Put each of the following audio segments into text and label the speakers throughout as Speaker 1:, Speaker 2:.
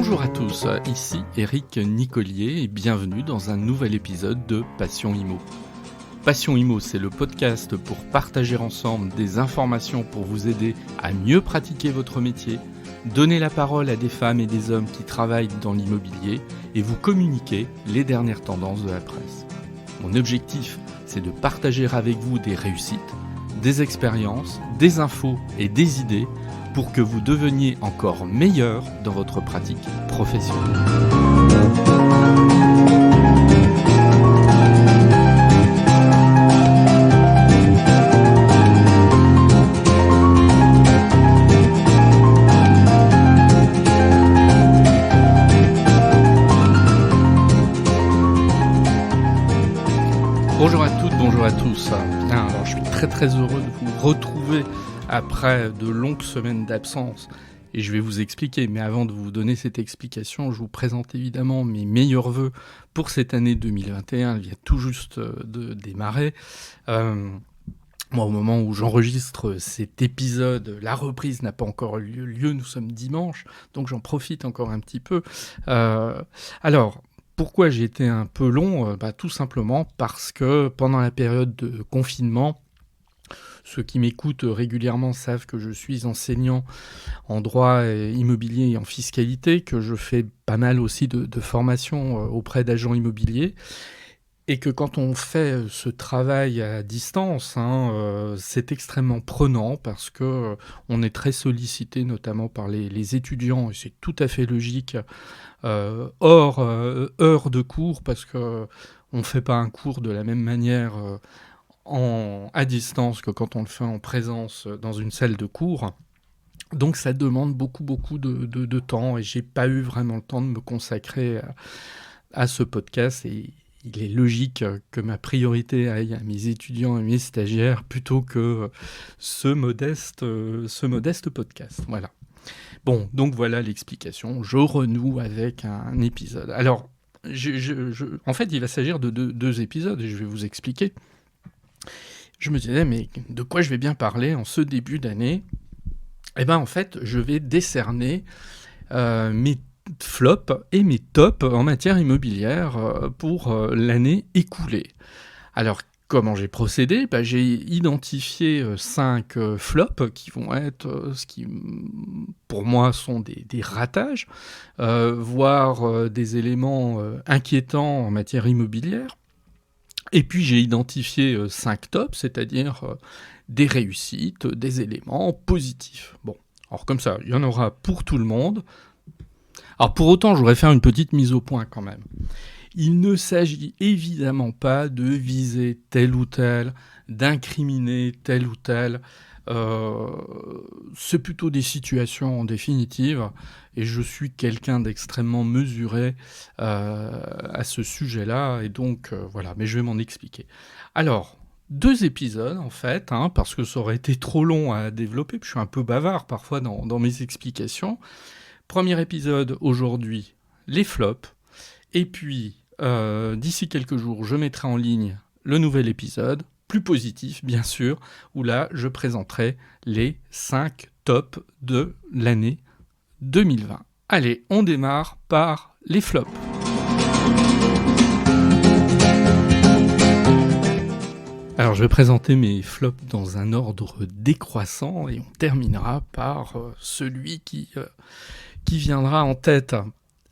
Speaker 1: Bonjour à tous, ici Eric Nicolier et bienvenue dans un nouvel épisode de Passion Immo. Passion Immo, c'est le podcast pour partager ensemble des informations pour vous aider à mieux pratiquer votre métier, donner la parole à des femmes et des hommes qui travaillent dans l'immobilier et vous communiquer les dernières tendances de la presse. Mon objectif, c'est de partager avec vous des réussites, des expériences, des infos et des idées pour que vous deveniez encore meilleur dans votre pratique professionnelle. Bonjour à toutes, bonjour à tous. Bien, alors je suis très heureux de vous retrouver après de longues semaines d'absence et je vais vous expliquer. Mais avant de vous donner cette explication, je vous présente évidemment mes meilleurs vœux pour cette année 2021. Elle vient tout juste de démarrer. Moi, au moment où j'enregistre cet épisode, la reprise n'a pas encore eu lieu. Nous sommes dimanche, donc j'en profite encore un petit peu. Alors, pourquoi j'ai été un peu long ? Tout simplement parce que pendant la période de confinement, ceux qui m'écoutent régulièrement savent que je suis enseignant en droit immobilier et en fiscalité, que je fais pas mal aussi de formations auprès d'agents immobiliers, et que quand on fait ce travail à distance, c'est extrêmement prenant parce que on est très sollicité, notamment par les étudiants, et c'est tout à fait logique, hors heure de cours, parce qu'on ne fait pas un cours de la même manière à distance que quand on le fait en présence dans une salle de cours. Donc ça demande beaucoup de temps et j'ai pas eu vraiment le temps de me consacrer à ce podcast, et il est logique que ma priorité aille à mes étudiants et mes stagiaires plutôt que ce modeste podcast. Voilà. Bon, donc voilà l'explication. Je renoue avec un épisode. Alors, en fait, il va s'agir de deux épisodes et je vais vous expliquer. Je me disais, mais de quoi je vais bien parler en ce début d'année ? Eh bien, en fait, je vais décerner mes flops et mes tops en matière immobilière pour l'année écoulée. Alors, comment j'ai procédé ? J'ai identifié 5 flops qui vont être ce qui, pour moi, sont des ratages, voire des éléments inquiétants en matière immobilière. Et puis j'ai identifié 5 tops, c'est-à-dire des réussites, des éléments positifs. Bon, alors comme ça, il y en aura pour tout le monde. Alors pour autant, je voudrais faire une petite mise au point quand même. Il ne s'agit évidemment pas de viser tel ou tel, d'incriminer tel ou tel. C'est plutôt des situations en définitive, et je suis quelqu'un d'extrêmement mesuré à ce sujet-là, et donc voilà, mais je vais m'en expliquer. Alors, 2 épisodes en fait, parce que ça aurait été trop long à développer, puis je suis un peu bavard parfois dans mes explications. Premier épisode aujourd'hui, les flops, et puis d'ici quelques jours, je mettrai en ligne le nouvel épisode, plus positif bien sûr, où là je présenterai les 5 tops de l'année 2020. Allez, on démarre par les flops. Alors je vais présenter mes flops dans un ordre décroissant et on terminera par celui qui viendra en tête.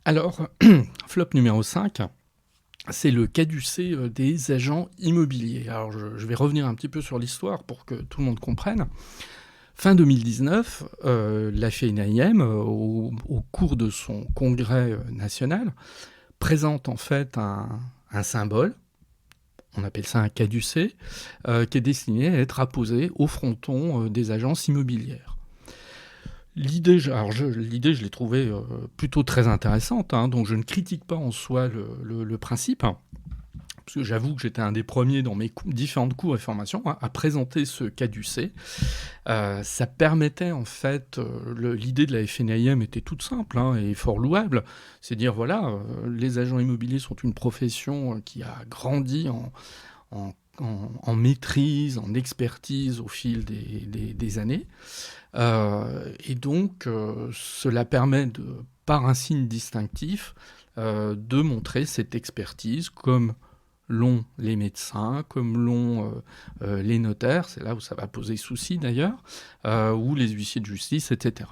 Speaker 1: Alors, flop numéro 5, c'est le caducé des agents immobiliers. Alors je vais revenir un petit peu sur l'histoire pour que tout le monde comprenne. Fin 2019, la FNAIM, au cours de son congrès national, présente en fait un symbole, on appelle ça un caducé, qui est destiné à être apposé au fronton des agences immobilières. L'idée, je l'ai trouvée plutôt très intéressante, donc je ne critique pas en soi le principe, parce que j'avoue que j'étais un des premiers dans mes différentes cours et formations à présenter ce caducé. Ça permettait en fait, l'idée de la FNAIM était toute simple et fort louable, c'est dire voilà, les agents immobiliers sont une profession qui a grandi en maîtrise, en expertise au fil des années. Et donc, cela permet de par un signe distinctif, de montrer cette expertise comme l'ont les médecins, comme l'ont les notaires, c'est là où ça va poser souci d'ailleurs, ou les huissiers de justice, etc.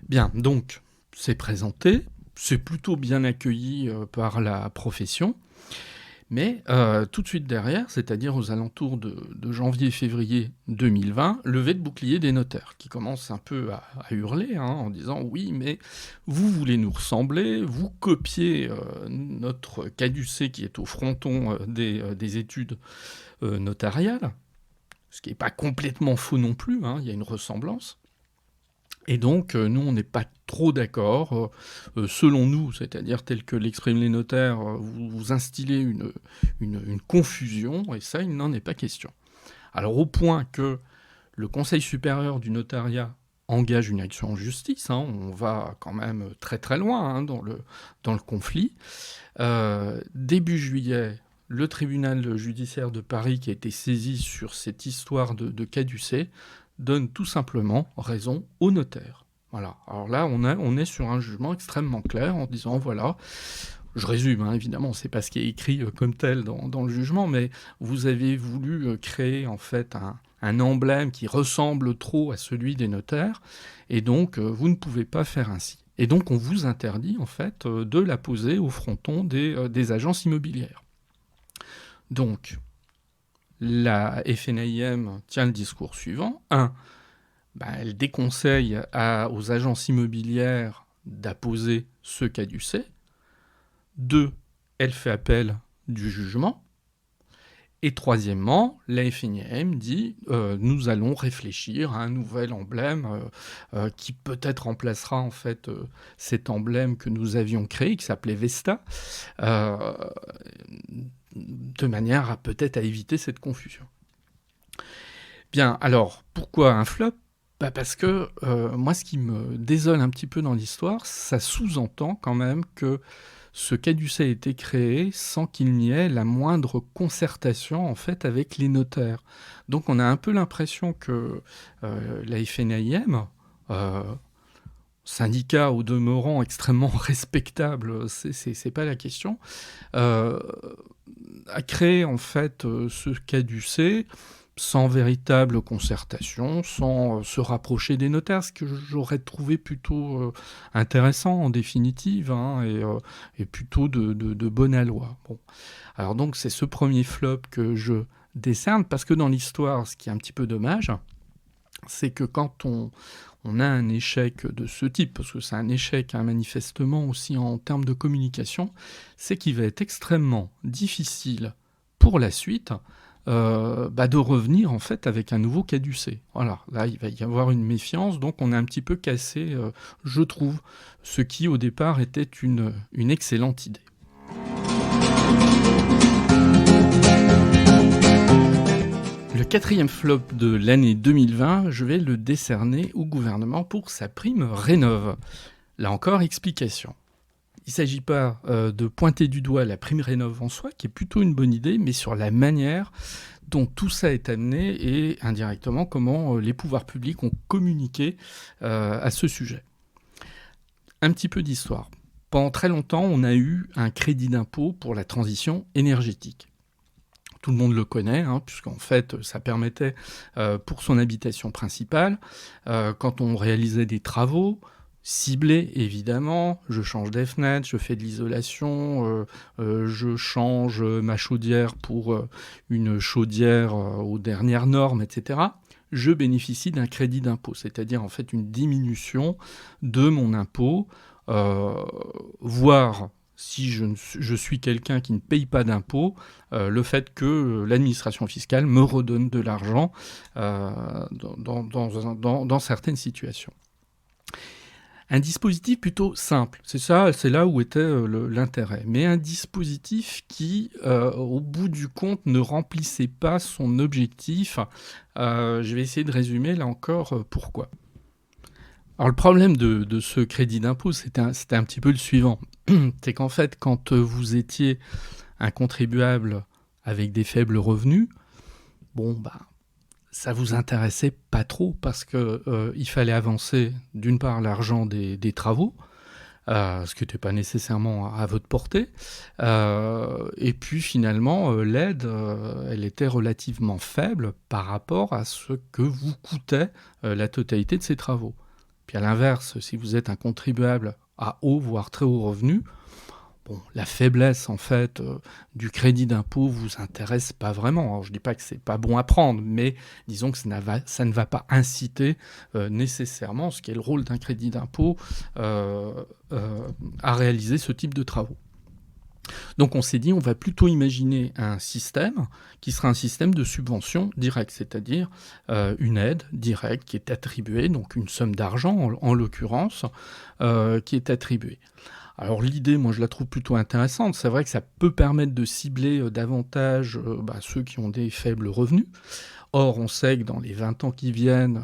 Speaker 1: Bien, donc c'est présenté, c'est plutôt bien accueilli par la profession, mais tout de suite derrière, c'est-à-dire aux alentours de janvier-février 2020, levée de bouclier des notaires, qui commencent un peu à hurler en disant « Oui, mais vous voulez nous ressembler, vous copiez notre caducée qui est au fronton des études notariales », ce qui n'est pas complètement faux non plus, il y a une ressemblance. Et donc, nous, on n'est pas trop d'accord. Selon nous, c'est-à-dire tel que l'expriment les notaires, vous instillez une confusion, et ça, il n'en est pas question. Alors, au point que le Conseil supérieur du notariat engage une action en justice, on va quand même très très loin dans le conflit. Début juillet, le tribunal judiciaire de Paris, qui a été saisi sur cette histoire de caducée, donne tout simplement raison au notaire. Voilà. Alors là, on est sur un jugement extrêmement clair en disant, voilà, je résume, évidemment, c'est pas ce qui est écrit comme tel dans le jugement, mais vous avez voulu créer en fait un emblème qui ressemble trop à celui des notaires, et donc vous ne pouvez pas faire ainsi. Et donc on vous interdit en fait de la poser au fronton des agences immobilières. Donc, la FNAIM tient le discours suivant. 1. Elle déconseille aux agences immobilières d'apposer ce caducée. 2. Elle fait appel du jugement. Et troisièmement, la FNAIM dit nous allons réfléchir à un nouvel emblème qui peut-être remplacera en fait cet emblème que nous avions créé, qui s'appelait Vesta, de manière à peut-être à éviter cette confusion. Bien, alors, pourquoi un flop ? Parce que moi, ce qui me désole un petit peu dans l'histoire, ça sous-entend quand même que ce caducée a été créé sans qu'il n'y ait la moindre concertation en fait avec les notaires. Donc on a un peu l'impression que la FNAIM, syndicat au demeurant extrêmement respectable, c'est pas la question, a créé en fait ce caducée sans véritable concertation, sans se rapprocher des notaires, ce que j'aurais trouvé plutôt intéressant en définitive, et plutôt de bonne aloi. Bon. Alors donc c'est ce premier flop que je décerne, parce que dans l'histoire, ce qui est un petit peu dommage, c'est que quand on a un échec de ce type, parce que c'est un échec manifestement aussi en termes de communication, c'est qu'il va être extrêmement difficile pour la suite de revenir en fait avec un nouveau caducée. Voilà, là il va y avoir une méfiance, donc on est un petit peu cassé, je trouve, ce qui au départ était une excellente idée. Le quatrième flop de l'année 2020, je vais le décerner au gouvernement pour sa prime Rénov'. Là encore, explication. Il ne s'agit pas de pointer du doigt la prime Rénov' en soi, qui est plutôt une bonne idée, mais sur la manière dont tout ça est amené et indirectement comment les pouvoirs publics ont communiqué à ce sujet. Un petit peu d'histoire. Pendant très longtemps, on a eu un crédit d'impôt pour la transition énergétique. Tout le monde le connaît, puisqu'en fait, ça permettait, pour son habitation principale, quand on réalisait des travaux, ciblés évidemment, je change des fenêtres, je fais de l'isolation, je change ma chaudière pour une chaudière aux dernières normes, etc., je bénéficie d'un crédit d'impôt, c'est-à-dire en fait une diminution de mon impôt, voire si je suis quelqu'un qui ne paye pas d'impôts, le fait que l'administration fiscale me redonne de l'argent dans certaines situations. Un dispositif plutôt simple, c'est là où était l'intérêt, mais un dispositif qui, au bout du compte, ne remplissait pas son objectif. Je vais essayer de résumer là encore pourquoi. Alors le problème de ce crédit d'impôt, c'était un petit peu le suivant. C'est qu'en fait, quand vous étiez un contribuable avec des faibles revenus, ça vous intéressait pas trop parce que il fallait avancer d'une part l'argent des travaux, ce qui n'était pas nécessairement à votre portée, et puis finalement l'aide elle était relativement faible par rapport à ce que vous coûtait la totalité de ces travaux. Puis à l'inverse, si vous êtes un contribuable à haut voire très haut revenu, bon, la faiblesse en fait du crédit d'impôt vous intéresse pas vraiment. Alors, je dis pas que c'est pas bon à prendre, mais disons que ça ne va pas inciter nécessairement, ce qui est le rôle d'un crédit d'impôt, à réaliser ce type de travaux. Donc on s'est dit, on va plutôt imaginer un système qui sera un système de subvention directe, c'est-à-dire une aide directe qui est attribuée, donc une somme d'argent en l'occurrence, qui est attribuée. Alors l'idée, moi je la trouve plutôt intéressante. C'est vrai que ça peut permettre de cibler davantage ceux qui ont des faibles revenus. Or, on sait que dans les 20 ans qui viennent,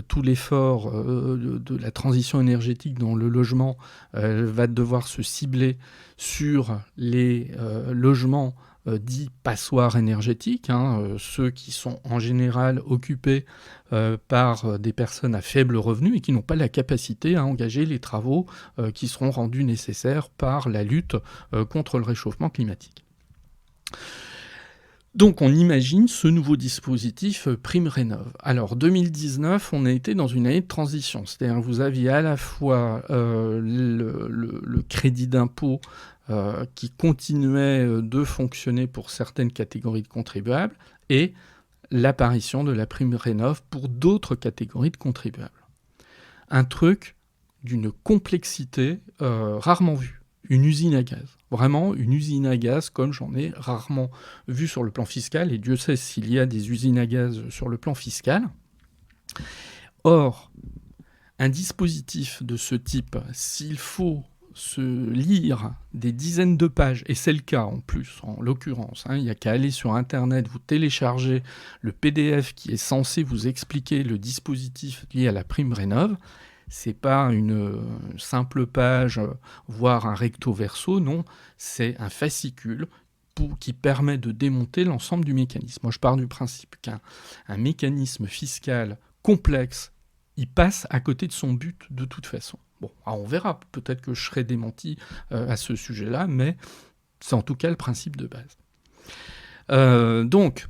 Speaker 1: tout l'effort de la transition énergétique dans le logement va devoir se cibler sur les logements dits passoires énergétiques, ceux qui sont en général occupés par des personnes à faible revenu et qui n'ont pas la capacité à engager les travaux qui seront rendus nécessaires par la lutte contre le réchauffement climatique. Donc on imagine ce nouveau dispositif PrimeRénov'. Alors 2019, on a été dans une année de transition, c'est-à-dire que vous aviez à la fois le crédit d'impôt qui continuait de fonctionner pour certaines catégories de contribuables et l'apparition de la PrimeRénov' pour d'autres catégories de contribuables. Un truc d'une complexité rarement vue. Une usine à gaz. Vraiment une usine à gaz comme j'en ai rarement vu sur le plan fiscal, et Dieu sait s'il y a des usines à gaz sur le plan fiscal. Or, un dispositif de ce type, s'il faut se lire des dizaines de pages, et c'est le cas en plus, en l'occurrence, il n'y a qu'à aller sur Internet, vous téléchargez le PDF qui est censé vous expliquer le dispositif lié à la PrimeRénov', c'est pas une simple page, voire un recto verso, non, c'est un fascicule qui permet de démonter l'ensemble du mécanisme. Moi, je pars du principe qu'un mécanisme fiscal complexe, il passe à côté de son but de toute façon. Bon, alors on verra, peut-être que je serai démenti à ce sujet-là, mais c'est en tout cas le principe de base. Donc,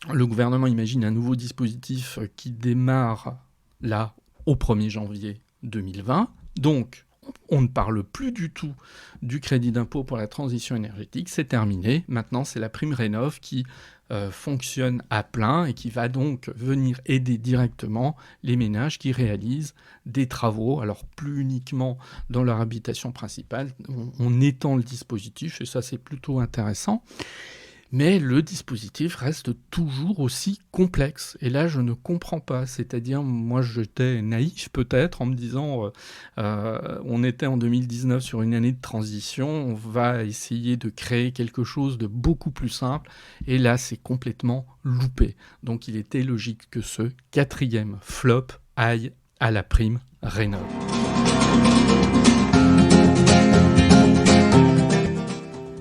Speaker 1: le gouvernement imagine un nouveau dispositif qui démarre là, au 1er janvier 2020. Donc, on ne parle plus du tout du crédit d'impôt pour la transition énergétique. C'est terminé. Maintenant, c'est la PrimeRénov' qui fonctionne à plein et qui va donc venir aider directement les ménages qui réalisent des travaux. Alors, plus uniquement dans leur habitation principale. On étend le dispositif et ça, c'est plutôt intéressant. Mais le dispositif reste toujours aussi complexe. Et là, je ne comprends pas. C'est-à-dire, moi, j'étais naïf peut-être en me disant on était en 2019 sur une année de transition, on va essayer de créer quelque chose de beaucoup plus simple. Et là, c'est complètement loupé. Donc, il était logique que ce 4e flop aille à la PrimeRénov'.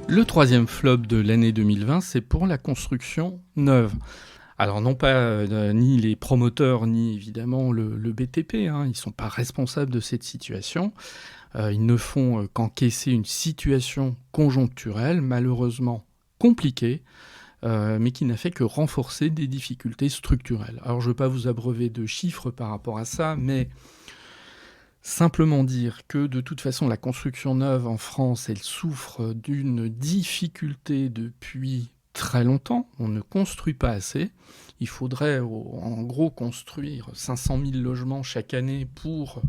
Speaker 1: Le 3e flop de l'année 2020, c'est pour la construction neuve. Alors non pas ni les promoteurs, ni évidemment le BTP, ils ne sont pas responsables de cette situation. Ils ne font qu'encaisser une situation conjoncturelle, malheureusement compliquée, mais qui n'a fait que renforcer des difficultés structurelles. Alors je ne veux pas vous abreuver de chiffres par rapport à ça, mais simplement dire que de toute façon la construction neuve en France, elle souffre d'une difficulté depuis très longtemps. On ne construit pas assez. Il faudrait en gros construire 500 000 logements chaque année pour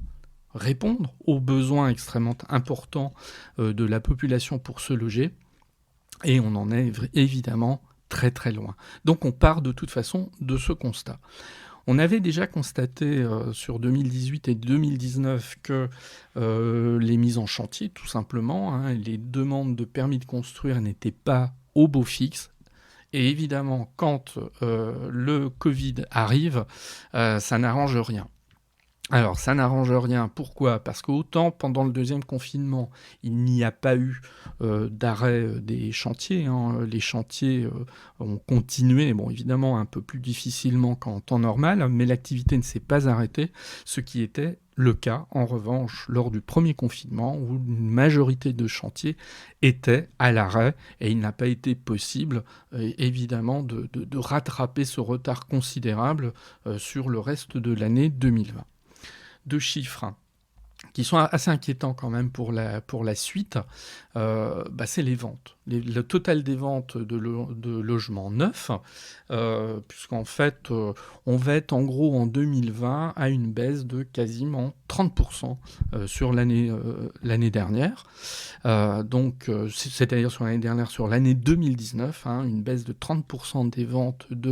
Speaker 1: répondre aux besoins extrêmement importants de la population pour se loger. Et on en est évidemment très très loin. Donc on part de toute façon de ce constat. On avait déjà constaté sur 2018 et 2019 que les mises en chantier, tout simplement, les demandes de permis de construire n'étaient pas au beau fixe. Et évidemment, quand le Covid arrive, ça n'arrange rien. Alors ça n'arrange rien. Pourquoi? Parce qu'autant pendant le deuxième confinement, il n'y a pas eu, d'arrêt, des chantiers, hein. Les chantiers, ont continué, bon évidemment un peu plus difficilement qu'en temps normal, mais l'activité ne s'est pas arrêtée, ce qui était le cas en revanche lors du premier confinement où une majorité de chantiers étaient à l'arrêt et il n'a pas été possible, évidemment de rattraper ce retard considérable, sur le reste de l'année 2020. Deux chiffres qui sont assez inquiétants quand même pour la suite, c'est les ventes. Le total des ventes de logements neufs, puisqu'en fait, on va être en gros en 2020 à une baisse de quasiment 30% sur l'année dernière. C'est-à-dire sur l'année dernière, sur l'année 2019, une baisse de 30% des ventes de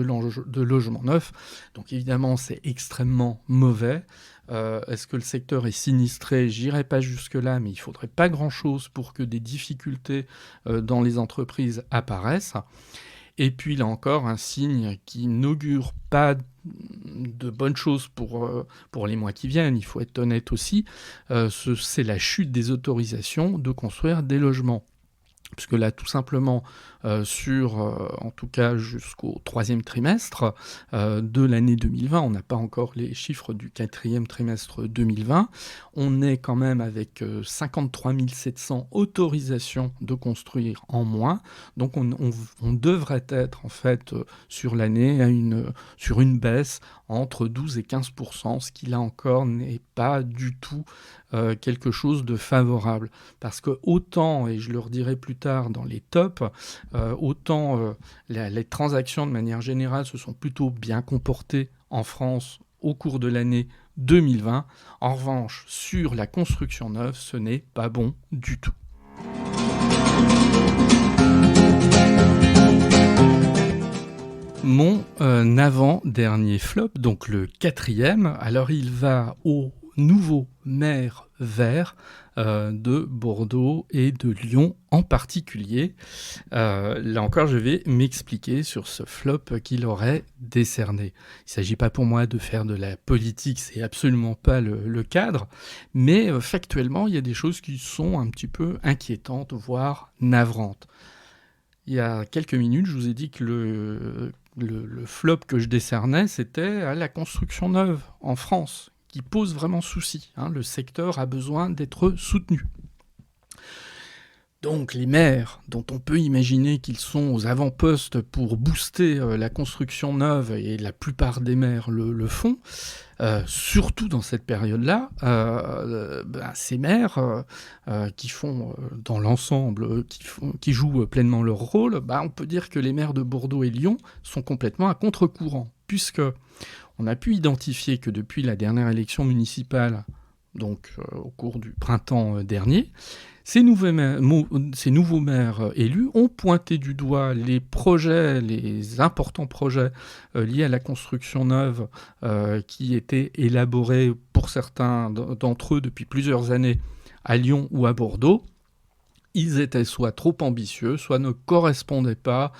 Speaker 1: logements neufs. Donc évidemment, c'est extrêmement mauvais. Est-ce que le secteur est sinistré? J'irai pas jusque-là, mais il faudrait pas grand-chose pour que des difficultés dans les entreprises apparaissent. Et puis là encore, un signe qui n'augure pas de bonnes choses pour les mois qui viennent, il faut être honnête aussi, c'est la chute des autorisations de construire des logements. Puisque là, tout simplement, en tout cas jusqu'au troisième trimestre de l'année 2020, on n'a pas encore les chiffres du quatrième trimestre 2020, on est quand même avec 53 700 autorisations de construire en moins. Donc on devrait être en fait sur l'année sur une baisse entre 12 et 15%, ce qui là encore n'est pas du tout quelque chose de favorable. Parce que autant, et je le redirai plus tard dans les tops, autant les transactions de manière générale se sont plutôt bien comportées en France au cours de l'année 2020. En revanche, sur la construction neuve, ce n'est pas bon du tout. Mon avant-dernier flop, donc le quatrième, alors il va au nouveau maire vert de Bordeaux et de Lyon en particulier. Là encore, je vais m'expliquer sur ce flop qu'il aurait décerné. Il ne s'agit pas pour moi de faire de la politique, c'est absolument pas le cadre, mais factuellement, il y a des choses qui sont un petit peu inquiétantes, voire navrantes. Il y a quelques minutes, je vous ai dit que le flop que je décernais, c'était à la construction neuve en France, qui pose vraiment souci. Le secteur a besoin d'être soutenu. Donc les maires, dont on peut imaginer qu'ils sont aux avant-postes pour booster la construction neuve, et la plupart des maires le font, surtout dans cette période-là, ces maires qui font dans l'ensemble, qui jouent pleinement leur rôle, on peut dire que les maires de Bordeaux et Lyon sont complètement à contre-courant, puisque on a pu identifier que depuis la dernière élection municipale, donc au cours du printemps dernier, ces nouveaux maires élus ont pointé du doigt les importants projets liés à la construction neuve qui étaient élaborés pour certains d'entre eux depuis plusieurs années à Lyon ou à Bordeaux. Ils étaient soit trop ambitieux, soit ne correspondaient pas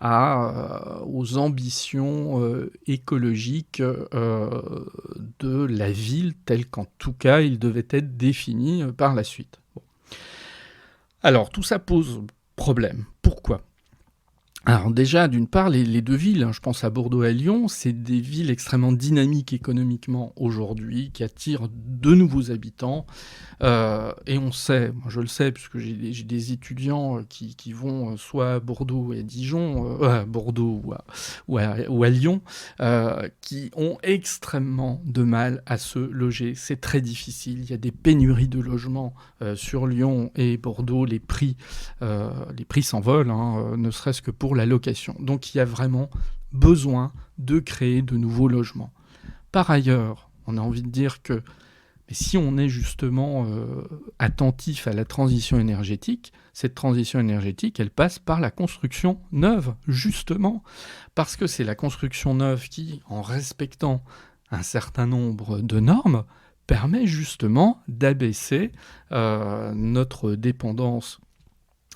Speaker 1: aux ambitions écologiques de la ville, telles qu'en tout cas ils devaient être définis par la suite. Bon. Alors tout ça pose problème. Pourquoi ? Alors déjà, d'une part, les deux villes, je pense à Bordeaux et à Lyon, c'est des villes extrêmement dynamiques économiquement aujourd'hui, qui attirent de nouveaux habitants. Et on sait, moi je le sais, puisque j'ai des étudiants qui vont soit à Bordeaux et à Dijon, à Bordeaux ou à Lyon, qui ont extrêmement de mal à se loger. C'est très difficile. Il y a des pénuries de logements sur Lyon et Bordeaux. Les prix s'envolent, ne serait-ce que pour la location. Donc il y a vraiment besoin de créer de nouveaux logements. Par ailleurs, on a envie de dire que si on est justement attentif à la transition énergétique, cette transition énergétique, elle passe par la construction neuve, justement, parce que c'est la construction neuve qui, en respectant un certain nombre de normes, permet justement d'abaisser notre dépendance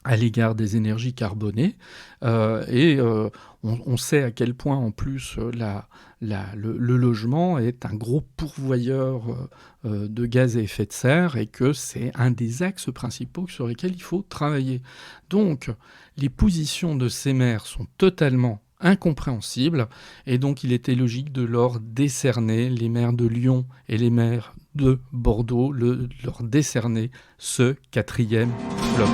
Speaker 1: à l'égard des énergies carbonées. On sait à quel point, en plus, le logement est un gros pourvoyeur de gaz à effet de serre et que c'est un des axes principaux sur lesquels il faut travailler. Donc, les positions de ces maires sont totalement incompréhensibles et donc il était logique de leur décerner, les maires de Lyon et les maires de Bordeaux, leur décerner ce 4e flop.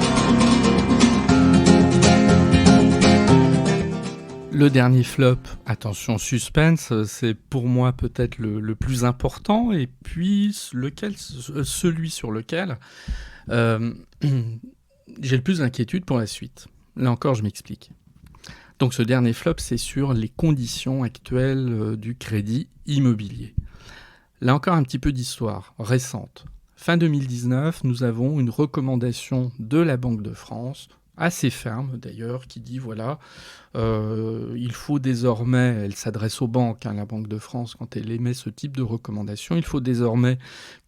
Speaker 1: Le dernier flop, attention suspense, c'est pour moi peut-être le plus important et puis celui sur lequel j'ai le plus d'inquiétude pour la suite. Là encore, je m'explique. Donc ce dernier flop, c'est sur les conditions actuelles du crédit immobilier. Là encore, un petit peu d'histoire récente. Fin 2019, nous avons une recommandation de la Banque de France, assez ferme d'ailleurs, qui dit voilà, il faut désormais, elle s'adresse aux banques, la Banque de France, quand elle émet ce type de recommandation, il faut désormais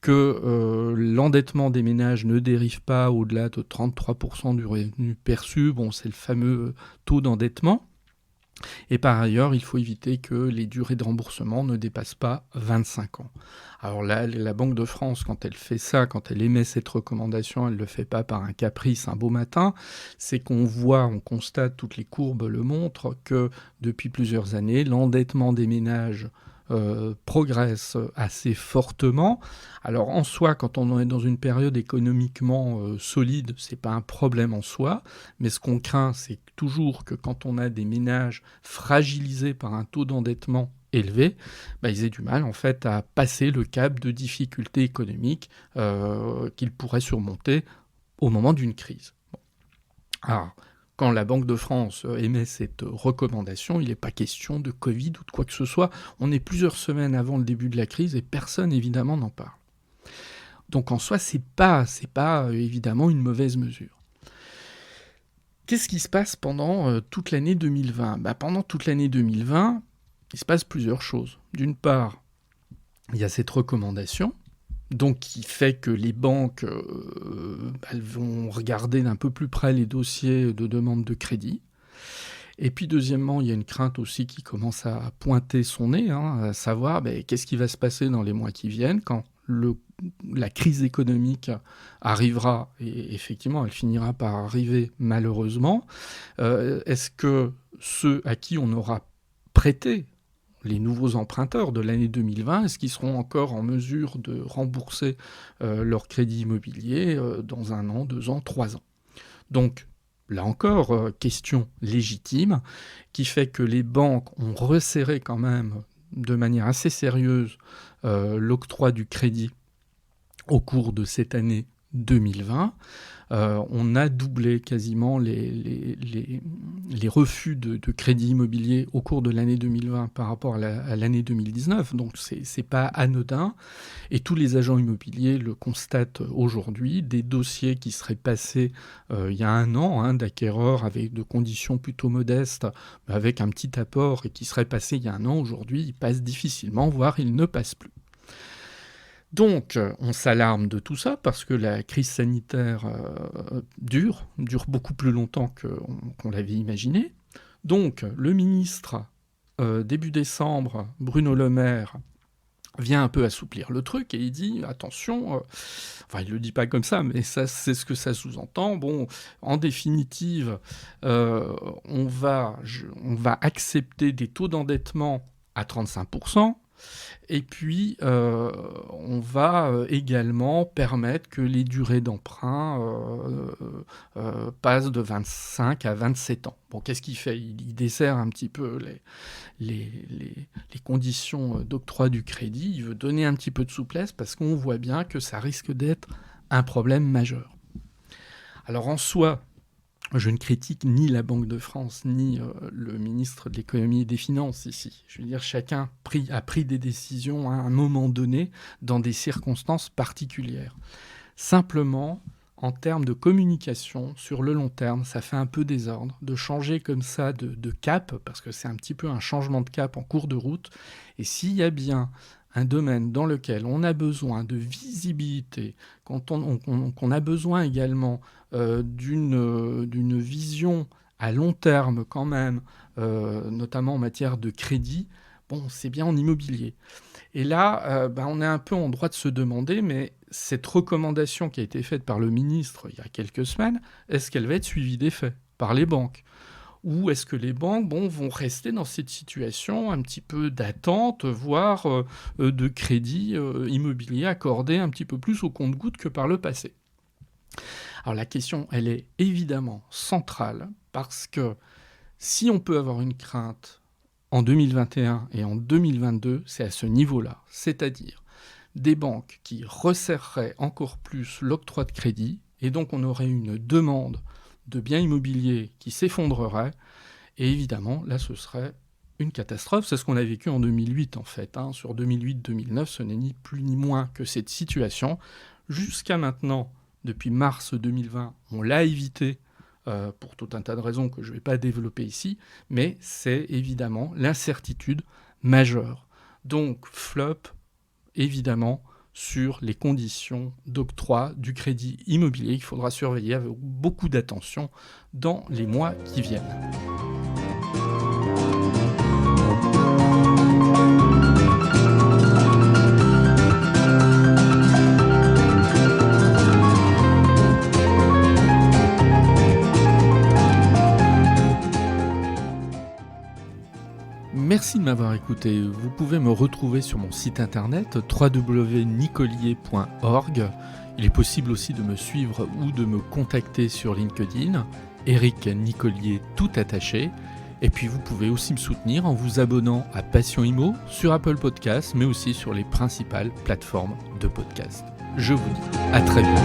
Speaker 1: que l'endettement des ménages ne dérive pas au-delà de 33% du revenu perçu. Bon, c'est le fameux taux d'endettement. Et par ailleurs, il faut éviter que les durées de remboursement ne dépassent pas 25 ans. Alors là, la Banque de France, quand elle fait ça, quand elle émet cette recommandation, elle ne le fait pas par un caprice un beau matin. C'est qu'on voit, on constate, toutes les courbes le montrent, que depuis plusieurs années, l'endettement des ménages progresse assez fortement. Alors en soi, quand on est dans une période économiquement solide, c'est pas un problème en soi, mais ce qu'on craint, c'est toujours que quand on a des ménages fragilisés par un taux d'endettement élevé, ils aient du mal en fait à passer le cap de difficultés économiques qu'ils pourraient surmonter au moment d'une crise. Bon. Alors, quand la Banque de France émet cette recommandation, il n'est pas question de Covid ou de quoi que ce soit. On est plusieurs semaines avant le début de la crise et personne, évidemment, n'en parle. Donc en soi, c'est pas évidemment une mauvaise mesure. Qu'est-ce qui se passe pendant toute l'année 2020 ? Pendant toute l'année 2020, il se passe plusieurs choses. D'une part, il y a cette recommandation, donc qui fait que les banques elles vont regarder d'un peu plus près les dossiers de demande de crédit. Et puis deuxièmement, il y a une crainte aussi qui commence à pointer son nez, à savoir qu'est-ce qui va se passer dans les mois qui viennent quand la crise économique arrivera, et effectivement elle finira par arriver malheureusement. Est-ce que ceux à qui on aura prêté, les nouveaux emprunteurs de l'année 2020, est-ce qu'ils seront encore en mesure de rembourser leur crédit immobilier dans 1 an, 2 ans, 3 ans ? Donc, là encore, question légitime, qui fait que les banques ont resserré quand même de manière assez sérieuse l'octroi du crédit au cours de cette année 2020. On a doublé quasiment les refus de crédit immobilier au cours de l'année 2020 par rapport à l'année 2019. Donc c'est pas anodin. Et tous les agents immobiliers le constatent aujourd'hui. Des dossiers qui seraient passés il y a 1 an d'acquéreurs avec de conditions plutôt modestes, avec un petit apport, et qui seraient passés il y a 1 an, aujourd'hui, ils passent difficilement, voire ils ne passent plus. Donc, on s'alarme de tout ça parce que la crise sanitaire dure beaucoup plus longtemps qu'on l'avait imaginé. Donc, le ministre, début décembre, Bruno Le Maire, vient un peu assouplir le truc et il dit « Attention, enfin il ne le dit pas comme ça, mais ça, c'est ce que ça sous-entend. Bon, en définitive, on va accepter des taux d'endettement à 35%. Et puis, on va également permettre que les durées d'emprunt passent de 25 à 27 ans. » Bon, qu'est-ce qu'il fait ? Il dessert un petit peu les conditions d'octroi du crédit. Il veut donner un petit peu de souplesse parce qu'on voit bien que ça risque d'être un problème majeur. Alors en soi, je ne critique ni la Banque de France, ni le ministre de l'économie et des finances ici. Je veux dire, chacun a pris des décisions à un moment donné, dans des circonstances particulières. Simplement, en termes de communication, sur le long terme, ça fait un peu désordre de changer comme ça de cap, parce que c'est un petit peu un changement de cap en cours de route. Et s'il y a bien un domaine dans lequel on a besoin de visibilité, qu'on a besoin également d'une vision à long terme quand même, notamment en matière de crédit, c'est bien en immobilier. Et là, on est un peu en droit de se demander, mais cette recommandation qui a été faite par le ministre il y a quelques semaines, est-ce qu'elle va être suivie des faits par les banques ? Ou est-ce que les banques vont rester dans cette situation un petit peu d'attente, voire de crédit immobilier accordé un petit peu plus au compte-gouttes que par le passé ? Alors la question, elle est évidemment centrale, parce que si on peut avoir une crainte en 2021 et en 2022, c'est à ce niveau-là, c'est-à-dire des banques qui resserreraient encore plus l'octroi de crédit, et donc on aurait une demande de biens immobiliers qui s'effondrerait, et évidemment, là, ce serait une catastrophe. C'est ce qu'on a vécu en 2008, en fait. Sur 2008-2009, ce n'est ni plus ni moins que cette situation. Jusqu'à maintenant, depuis mars 2020, on l'a évité pour tout un tas de raisons que je ne vais pas développer ici, mais c'est évidemment l'incertitude majeure. Donc, flop, évidemment, sur les conditions d'octroi du crédit immobilier qu'il faudra surveiller avec beaucoup d'attention dans les mois qui viennent. Merci de m'avoir écouté. Vous pouvez me retrouver sur mon site internet www.nicolier.org. Il est possible aussi de me suivre ou de me contacter sur LinkedIn, Éric Nicolier tout attaché. Et puis vous pouvez aussi me soutenir en vous abonnant à Passion Immo sur Apple Podcasts, mais aussi sur les principales plateformes de podcast. Je vous dis à très bientôt.